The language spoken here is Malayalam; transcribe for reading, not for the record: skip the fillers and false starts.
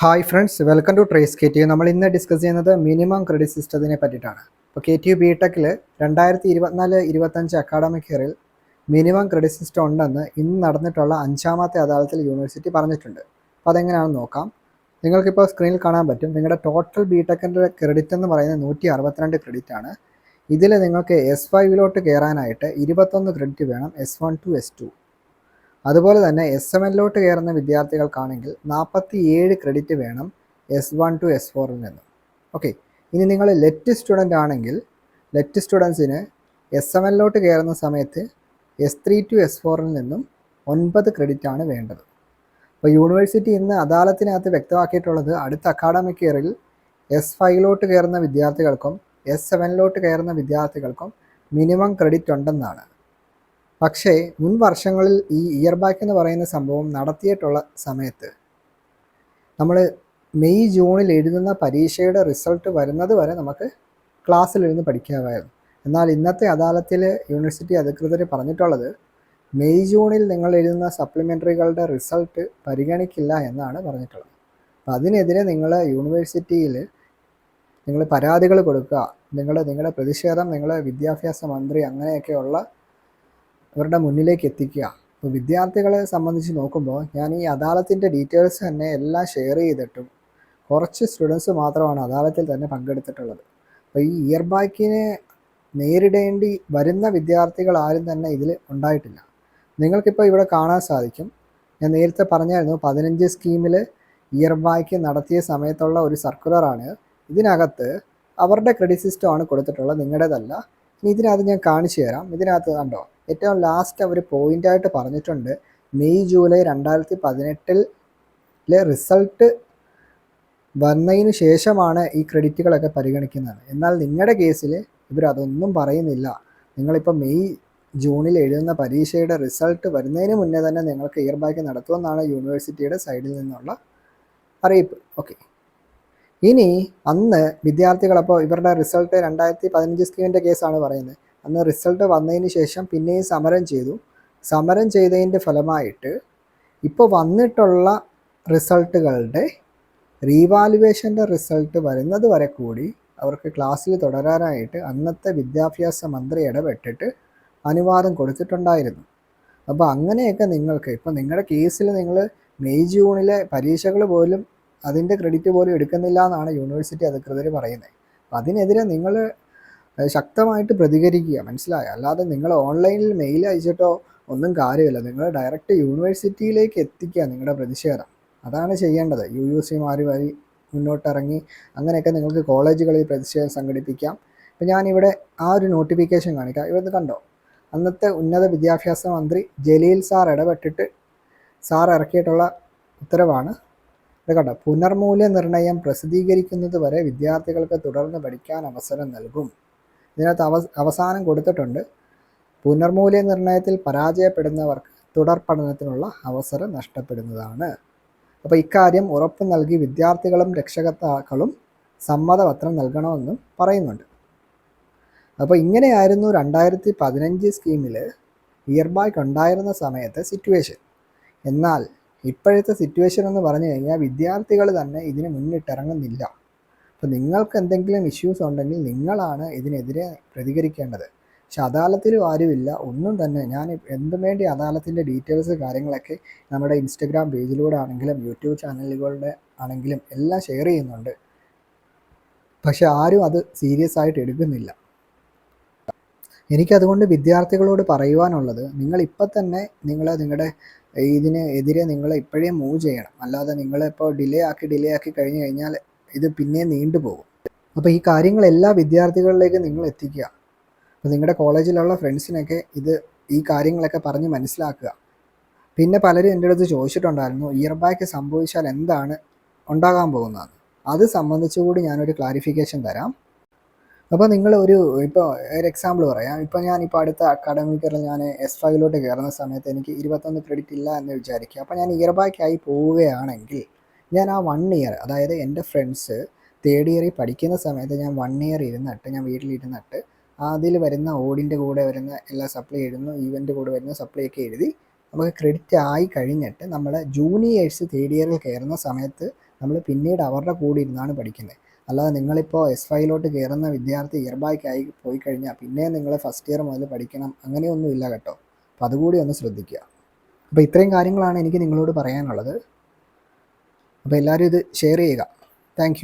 Hi friends, welcome to trace K T U. നമ്മൾ ഇന്ന് ഡിസ്കസ് ചെയ്യുന്നത് മിനിമം ക്രെഡിറ്റ് സിസ്റ്റത്തിനെ പറ്റിയിട്ടാണ്. ഇപ്പോൾ കെ ടി യു ബി ടെക്കിൽ 2024-25 അക്കാഡമിക് ഇയറിൽ മിനിമം ക്രെഡിറ്റ് സിസ്റ്റം ഉണ്ടെന്ന് ഇന്ന് നടന്നിട്ടുള്ള 5ാമത്തെ അദാലത്തിൽ യൂണിവേഴ്സിറ്റി പറഞ്ഞിട്ടുണ്ട്. അപ്പോൾ അതെങ്ങനെയാണെന്ന് നോക്കാം. നിങ്ങൾക്കിപ്പോൾ സ്ക്രീനിൽ കാണാൻ പറ്റും. നിങ്ങളുടെ ടോട്ടൽ ബി ടെക്കിൻ്റെ ക്രെഡിറ്റ് എന്ന് പറയുന്നത് 162 ക്രെഡിറ്റ് ആണ്. ഇതിൽ നിങ്ങൾക്ക് S5 കയറാനായിട്ട് 21 ക്രെഡിറ്റ് വേണം, S1 to S2. അതുപോലെ തന്നെ S7 കയറുന്ന വിദ്യാർത്ഥികൾക്കാണെങ്കിൽ 47 ക്രെഡിറ്റ് വേണം, S1 to S4 നിന്നും. ഓക്കെ, ഇനി നിങ്ങൾ ലെറ്റ് സ്റ്റുഡൻ്റ് ആണെങ്കിൽ ലെറ്റ് സ്റ്റുഡൻസിന് S7 കയറുന്ന സമയത്ത് S3 to S4 നിന്നും 9 ക്രെഡിറ്റ് ആണ് വേണ്ടത്. അപ്പോൾ യൂണിവേഴ്സിറ്റി ഇന്ന് അദാലത്തിനകത്ത് വ്യക്തമാക്കിയിട്ടുള്ളത് അടുത്ത അക്കാഡമിക് ഇയറിൽ S5 കയറുന്ന വിദ്യാർത്ഥികൾക്കും S7 കയറുന്ന വിദ്യാർത്ഥികൾക്കും മിനിമം ക്രെഡിറ്റ് ഉണ്ടെന്നാണ്. പക്ഷേ മുൻ വർഷങ്ങളിൽ ഈ ഇയർ ബാക്ക് എന്ന് പറയുന്ന സംഭവം നടത്തിയിട്ടുള്ള സമയത്ത് നമ്മൾ മെയ് ജൂണിൽ എഴുതുന്ന പരീക്ഷയുടെ റിസൾട്ട് വരുന്നത് വരെ നമുക്ക് ക്ലാസ്സിലിരുന്ന് പഠിക്കാമായിരുന്നു. എന്നാൽ ഇന്നത്തെ അദാലത്തിൽ യൂണിവേഴ്സിറ്റി അധികൃതർ പറഞ്ഞിട്ടുള്ളത് മെയ് ജൂണിൽ നിങ്ങൾ എഴുതുന്ന സപ്ലിമെൻ്ററികളുടെ റിസൾട്ട് പരിഗണിക്കില്ല എന്നാണ് പറഞ്ഞിട്ടുള്ളത്. അപ്പോൾ അതിനെതിരെ നിങ്ങൾ യൂണിവേഴ്സിറ്റിയിൽ നിങ്ങൾ പരാതികൾ കൊടുക്കുക, നിങ്ങളുടെ പ്രതിഷേധം നിങ്ങൾ വിദ്യാഭ്യാസ മന്ത്രി അങ്ങനെയൊക്കെയുള്ള അവരുടെ മുന്നിലേക്ക് എത്തിക്കുക. അപ്പോൾ വിദ്യാർത്ഥികളെ സംബന്ധിച്ച് നോക്കുമ്പോൾ ഞാൻ ഈ അദാലത്തിൻ്റെ ഡീറ്റെയിൽസ് തന്നെ എല്ലാം ഷെയർ ചെയ്തിട്ടും കുറച്ച് സ്റ്റുഡൻസ് മാത്രമാണ് അദാലത്തിൽ തന്നെ പങ്കെടുത്തിട്ടുള്ളത്. അപ്പോൾ ഈ ഇയർ ബാക്കിനെ നേരിടേണ്ടി വരുന്ന വിദ്യാർത്ഥികൾ ആരും തന്നെ ഇതിൽ ഉണ്ടായിട്ടില്ല. നിങ്ങൾക്കിപ്പോൾ ഇവിടെ കാണാൻ സാധിക്കും, ഞാൻ നേരത്തെ പറഞ്ഞായിരുന്നു 15 സ്കീമിൽ ഇയർ ബാക്ക് നടത്തിയ സമയത്തുള്ള ഒരു സർക്കുലറാണ്. ഇതിനകത്ത് അവരുടെ ക്രെഡിറ്റ് സിസ്റ്റമാണ് കൊടുത്തിട്ടുള്ളത്, നിങ്ങളുടേതല്ല. ഇനി ഇതിനകത്ത് ഞാൻ കാണിച്ചു തരാം. ഇതിനകത്ത് കണ്ടോ, ഏറ്റവും ലാസ്റ്റ് അവർ പോയിൻ്റായിട്ട് പറഞ്ഞിട്ടുണ്ട് മെയ് ജൂലൈ 2018 റിസൾട്ട് വന്നതിന് ശേഷമാണ് ഈ ക്രെഡിറ്റുകളൊക്കെ പരിഗണിക്കുന്നത്. എന്നാൽ നിങ്ങളുടെ കേസിൽ ഇവരതൊന്നും പറയുന്നില്ല. നിങ്ങളിപ്പോൾ മെയ് ജൂണിൽ എഴുതുന്ന പരീക്ഷയുടെ റിസൾട്ട് വരുന്നതിന് മുന്നേ തന്നെ നിങ്ങൾക്ക് ഇയർ ബാക്ക് നടത്തുമെന്നാണ് യൂണിവേഴ്സിറ്റിയുടെ സൈഡിൽ നിന്നുള്ള അറിയിപ്പ്. ഓക്കെ, ഇനി അന്ന് വിദ്യാർത്ഥികളപ്പോൾ ഇവരുടെ റിസൾട്ട് 2015 സ്കീമിൻ്റെ കേസാണ് പറയുന്നത്. അന്ന് റിസൾട്ട് വന്നതിന് ശേഷം പിന്നെയും സമരം ചെയ്തു. സമരം ചെയ്തതിൻ്റെ ഫലമായിട്ട് ഇപ്പോൾ വന്നിട്ടുള്ള റിസൾട്ടുകളുടെ റീവാലുവേഷൻ്റെ റിസൾട്ട് വരുന്നത് വരെ കൂടി അവർക്ക് ക്ലാസ്സിൽ തുടരാനായിട്ട് അന്നത്തെ വിദ്യാഭ്യാസ മന്ത്രി ഇടപെട്ടിട്ട് അനുവാദം കൊടുത്തിട്ടുണ്ടായിരുന്നു. അപ്പോൾ അങ്ങനെയൊക്കെ നിങ്ങൾക്ക് ഇപ്പോൾ നിങ്ങളുടെ കേസിൽ നിങ്ങൾ മെയ് ജൂണിലെ പരീക്ഷകൾ പോലും അതിൻ്റെ ക്രെഡിറ്റ് പോലും എടുക്കുന്നില്ല എന്നാണ് യൂണിവേഴ്സിറ്റി അധികൃതർ പറയുന്നത്. അപ്പം അതിനെതിരെ നിങ്ങൾ ശക്തമായിട്ട് പ്രതികരിക്കുക, മനസ്സിലായോ? അല്ലാതെ നിങ്ങൾ ഓൺലൈനിൽ മെയിൽ അയച്ചിട്ടോ ഒന്നും കാര്യമില്ല. നിങ്ങൾ ഡയറക്റ്റ് യൂണിവേഴ്സിറ്റിയിലേക്ക് എത്തിക്കുക നിങ്ങളുടെ പ്രതിഷേധം. അതാണ് ചെയ്യേണ്ടത്. UUC-മാർ വഴി മുന്നോട്ടിറങ്ങി അങ്ങനെയൊക്കെ നിങ്ങൾക്ക് കോളേജുകളിൽ പ്രതിഷേധം സംഘടിപ്പിക്കാം. ഇപ്പം ഞാനിവിടെ ആ ഒരു നോട്ടിഫിക്കേഷൻ കാണിക്കാം. ഇവിടെ കണ്ടോ, അന്നത്തെ ഉന്നത വിദ്യാഭ്യാസ മന്ത്രി ജലീൽ സാർ ഇടപെട്ടിട്ട് സാർ ഇറക്കിയിട്ടുള്ള ഉത്തരവാണ്. ഇത് കണ്ടോ, പുനർമൂല്യനിർണ്ണയം പ്രസിദ്ധീകരിക്കുന്നത് വരെ വിദ്യാർത്ഥികൾക്ക് തുടർന്ന് പഠിക്കാൻ അവസരം നൽകും. ഇതിനകത്ത് അവസാനം കൊടുത്തിട്ടുണ്ട്, പുനർമൂല്യനിർണ്ണയത്തിൽ പരാജയപ്പെടുന്നവർക്ക് തുടർ പഠനത്തിനുള്ള അവസരം നഷ്ടപ്പെടുന്നതാണ്. അപ്പോൾ ഇക്കാര്യം ഉറപ്പ് നൽകി വിദ്യാർത്ഥികളും രക്ഷകർത്താക്കളും സമ്മതപത്രം നൽകണമെന്നും പറയുന്നുണ്ട്. അപ്പോൾ ഇങ്ങനെയായിരുന്നു 2015 സ്കീമിൽ ഇയർ ബാക്ക് ഉണ്ടായിരുന്ന സമയത്തെ സിറ്റുവേഷൻ. എന്നാൽ ഇപ്പോഴത്തെ സിറ്റുവേഷൻ എന്ന് പറഞ്ഞു കഴിഞ്ഞാൽ വിദ്യാർത്ഥികൾ തന്നെ ഇതിന് മുന്നിട്ടിറങ്ങുന്നില്ല. അപ്പോൾ നിങ്ങൾക്ക് എന്തെങ്കിലും ഇഷ്യൂസ് ഉണ്ടെങ്കിൽ നിങ്ങളാണ് ഇതിനെതിരെ പ്രതികരിക്കേണ്ടത്. പക്ഷെ അദാലത്തിലും ആരുമില്ല, ഒന്നും തന്നെ. ഞാൻ എന്തും വേണ്ടി അദാലത്തിൻ്റെ ഡീറ്റെയിൽസ് കാര്യങ്ങളൊക്കെ നമ്മുടെ ഇൻസ്റ്റഗ്രാം പേജിലൂടെ ആണെങ്കിലും യൂട്യൂബ് ചാനലുകളുടെ ആണെങ്കിലും എല്ലാം ഷെയർ ചെയ്യുന്നുണ്ട്. പക്ഷെ ആരും അത് സീരിയസ് ആയിട്ട് എടുക്കുന്നില്ല. എനിക്കതുകൊണ്ട് വിദ്യാർത്ഥികളോട് പറയുവാനുള്ളത്, നിങ്ങളിപ്പോൾ തന്നെ നിങ്ങളുടെ ഇതിനെതിരെ നിങ്ങൾ ഇപ്പോഴേ മൂവ് ചെയ്യണം. അല്ലാതെ നിങ്ങളിപ്പോൾ ഡിലേ ആക്കി കഴിഞ്ഞ് കഴിഞ്ഞാൽ ഇത് പിന്നെ നീണ്ടുപോകും. അപ്പോൾ ഈ കാര്യങ്ങൾ എല്ലാ വിദ്യാർത്ഥികളിലേക്കും നിങ്ങൾ എത്തിക്കുക. അപ്പോൾ നിങ്ങളുടെ കോളേജിലുള്ള ഫ്രണ്ട്സിനൊക്കെ ഈ കാര്യങ്ങളൊക്കെ പറഞ്ഞ് മനസ്സിലാക്കുക. പിന്നെ പലരും എൻ്റെ അടുത്ത് ചോദിച്ചിട്ടുണ്ടായിരുന്നു ഇയർ ബാക്ക് സംഭവിച്ചാൽ എന്താണ് ഉണ്ടാകാൻ പോകുന്നതെന്ന്. അത് സംബന്ധിച്ചുകൂടി ഞാനൊരു ക്ലാരിഫിക്കേഷൻ തരാം. അപ്പോൾ നിങ്ങൾ ഇപ്പോൾ ഒരു എക്സാമ്പിൾ പറയാം. ഞാനിപ്പോൾ അടുത്ത അക്കാഡമിക് ഇയറിൽ ഞാൻ S5 കയറുന്ന സമയത്ത് എനിക്ക് 21 ക്രെഡിറ്റ് ഇല്ല എന്ന് വിചാരിക്കുക. അപ്പോൾ ഞാൻ ഇയർ ബാക്ക് ആയി പോവുകയാണെങ്കിൽ ഞാൻ ആ 1 ഇയർ, അതായത് എൻ്റെ ഫ്രണ്ട്സ് 3rd ഇയറിൽ പഠിക്കുന്ന സമയത്ത് ഞാൻ 1 ഇയർ ഇരുന്നിട്ട്, ഞാൻ വീട്ടിലിരുന്നിട്ട് അതിൽ വരുന്ന ഓഡിൻ്റെ കൂടെ വരുന്ന എല്ലാ സപ്ലൈ എഴുതുന്നു, ഈവൻ്റ് കൂടെ വരുന്ന സപ്ലൈ ഒക്കെ എഴുതി നമുക്ക് ക്രെഡിറ്റ് ആയി കഴിഞ്ഞിട്ട് നമ്മൾ ജൂനിയേഴ്സ് 3rd ഇയറിൽ കയറുന്ന സമയത്ത് നമ്മൾ പിന്നീട് അവരുടെ കൂടെ ഇരുന്നാണ് പഠിക്കുന്നത്. അല്ലാതെ നിങ്ങളിപ്പോൾ S5 കയറുന്ന വിദ്യാർത്ഥി ഇയർ ബാക്കായി പോയി കഴിഞ്ഞാൽ പിന്നെ നിങ്ങൾ ഫസ്റ്റ് ഇയർ മുതൽ പഠിക്കണം അങ്ങനെയൊന്നുമില്ല കേട്ടോ. അപ്പോൾ അതുകൂടി ഒന്ന് ശ്രദ്ധിക്കുക. അപ്പോൾ ഇത്രയും കാര്യങ്ങളാണ് എനിക്ക് നിങ്ങളോട് പറയാനുള്ളത്. അപ്പോൾ എല്ലാവരും ഇത് ഷെയർ ചെയ്യുക. താങ്ക്